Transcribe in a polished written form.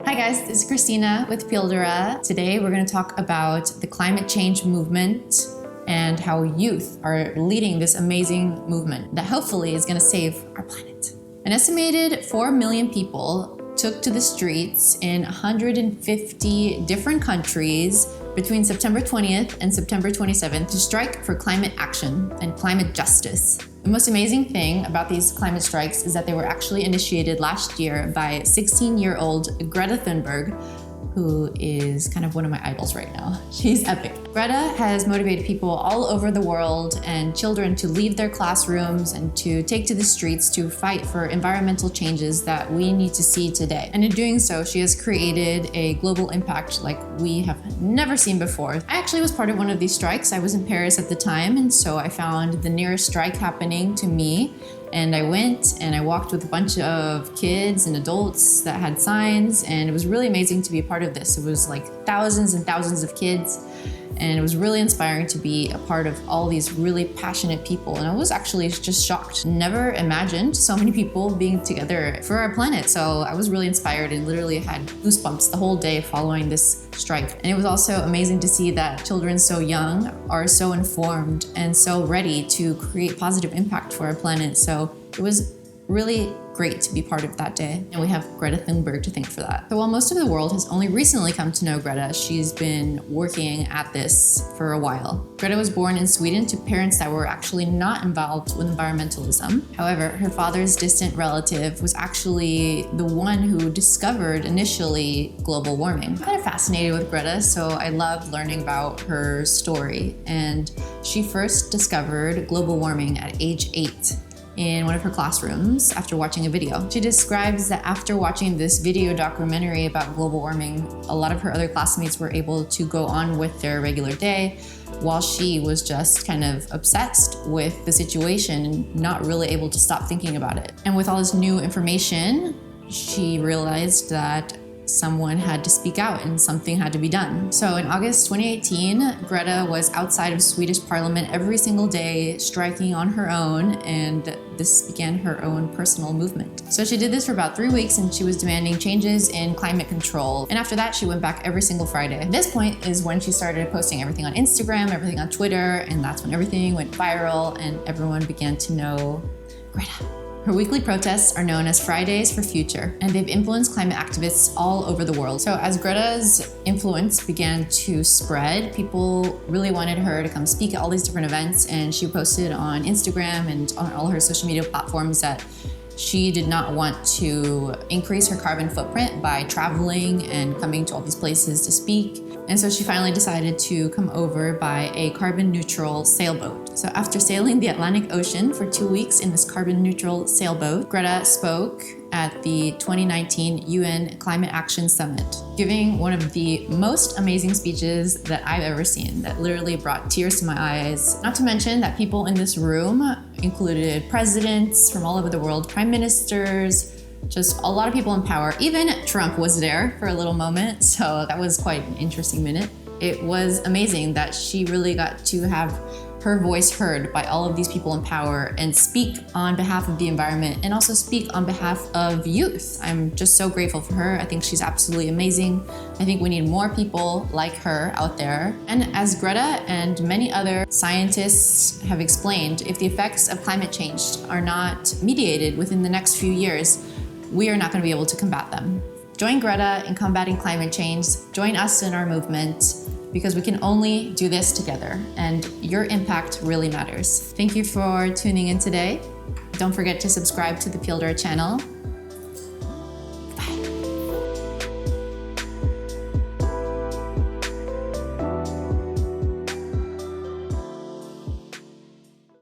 Hi guys, this is Christina with Pildura. Today we're going to talk about the climate change movement and how youth are leading this amazing movement that hopefully is going to save our planet. An estimated 4 million people took to the streets in 150 different countries between September 20th and September 27th to strike for climate action and climate justice. The most amazing thing about these climate strikes is that they were actually initiated last year by 16-year-old Greta Thunberg, who is kind of one of my idols right now. She's epic. Greta has motivated people all over the world and children to leave their classrooms and to take to the streets to fight for environmental changes that we need to see today. And in doing so, she has created a global impact like we have never seen before. I actually was part of one of these strikes. I was in Paris at the time, and so I found the nearest strike happening to me. And I went and I walked with a bunch of kids and adults that had signs, and it was really amazing to be a part of this. It was like thousands and thousands of kids, and it was really inspiring to be a part of all these really passionate people. And I was actually just shocked. Never imagined so many people being together for our planet. So I was really inspired and literally had goosebumps the whole day following this strike. And it was also amazing to see that children so young are so informed and so ready to create positive impact for our planet. So it was really great to be part of that day. And we have Greta Thunberg to thank for that. So while most of the world has only recently come to know Greta, she's been working at this for a while. Greta was born in Sweden to parents that were actually not involved with environmentalism. However, her father's distant relative was actually the one who discovered initially global warming. I'm kind of fascinated with Greta, so I love learning about her story. And she first discovered global warming at age 8. In one of her classrooms after watching a video. She describes that after watching this video documentary about global warming, a lot of her other classmates were able to go on with their regular day while she was just kind of obsessed with the situation and not really able to stop thinking about it. And with all this new information, she realized that someone had to speak out and something had to be done. So in August 2018, Greta was outside of Swedish parliament every single day, striking on her own, and this began her own personal movement. So she did this for about 3 weeks, and she was demanding changes in climate control. And after that, she went back every single Friday. At this point is when she started posting everything on Instagram, everything on Twitter, and that's when everything went viral and everyone began to know Greta. Her weekly protests are known as Fridays for Future, and they've influenced climate activists all over the world. So as Greta's influence began to spread, people really wanted her to come speak at all these different events, and she posted on Instagram and on all her social media platforms that she did not want to increase her carbon footprint by traveling and coming to all these places to speak. And so she finally decided to come over by a carbon neutral sailboat. So after sailing the Atlantic Ocean for 2 weeks in this carbon neutral sailboat, Greta spoke at the 2019 UN Climate Action Summit, giving one of the most amazing speeches that I've ever seen that literally brought tears to my eyes. Not to mention that people in this room included presidents from all over the world, prime ministers, just a lot of people in power. Even Trump was there for a little moment, so that was quite an interesting minute. It was amazing that she really got to have her voice heard by all of these people in power and speak on behalf of the environment and also speak on behalf of youth. I'm just so grateful for her. I think she's absolutely amazing. I think we need more people like her out there. And as Greta and many other scientists have explained, if the effects of climate change are not mediated within the next few years, we are not going to be able to combat them. Join Greta in combating climate change. Join us in our movement, because we can only do this together, and your impact really matters. Thank you for tuning in today. Don't forget to subscribe to the Pildura channel.